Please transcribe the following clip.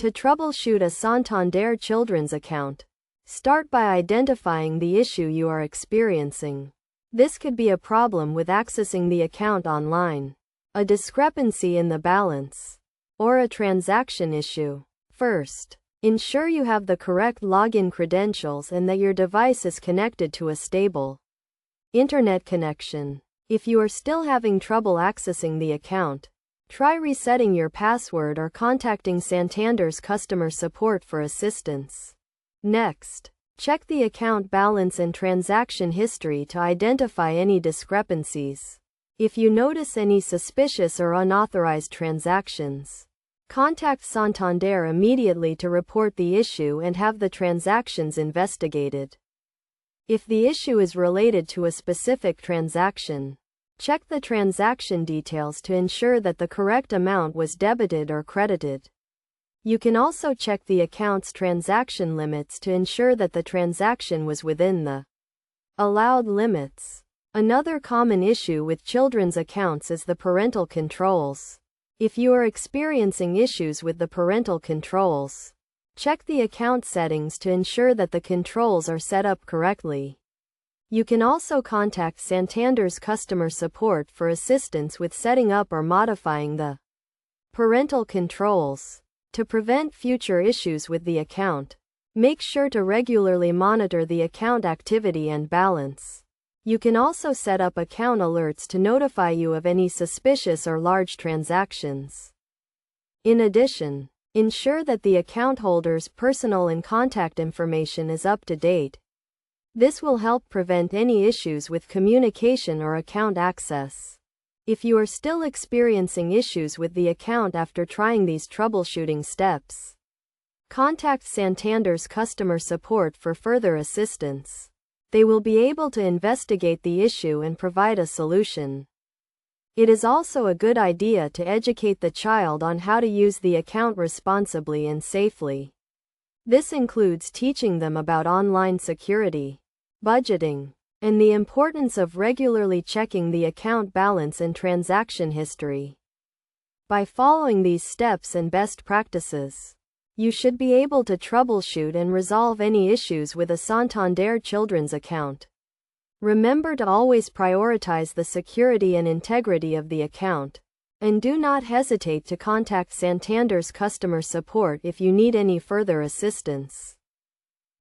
To troubleshoot a Santander children's account, start by identifying the issue you are experiencing. This could be a problem with accessing the account online, a discrepancy in the balance, or a transaction issue. First, ensure you have the correct login credentials and that your device is connected to a stable internet connection. If you are still having trouble accessing the account, try resetting your password or contacting Santander's customer support for assistance. Next, check the account balance and transaction history to identify any discrepancies. If you notice any suspicious or unauthorized transactions, contact Santander immediately to report the issue and have the transactions investigated. If the issue is related to a specific transaction, check the transaction details to ensure that the correct amount was debited or credited. You can also check the account's transaction limits to ensure that the transaction was within the allowed limits. Another common issue with children's accounts is the parental controls. If you are experiencing issues with the parental controls, check the account settings to ensure that the controls are set up correctly. You can also contact Santander's customer support for assistance with setting up or modifying the parental controls. To prevent future issues with the account, make sure to regularly monitor the account activity and balance. You can also set up account alerts to notify you of any suspicious or large transactions. In addition, ensure that the account holder's personal and contact information is up to date. This will help prevent any issues with communication or account access. If you are still experiencing issues with the account after trying these troubleshooting steps, contact Santander's customer support for further assistance. They will be able to investigate the issue and provide a solution. It is also a good idea to educate the child on how to use the account responsibly and safely. This includes teaching them about online security, budgeting, and the importance of regularly checking the account balance and transaction history. By following these steps and best practices, you should be able to troubleshoot and resolve any issues with a Santander children's account. Remember to always prioritize the security and integrity of the account, and do not hesitate to contact Santander's customer support if you need any further assistance.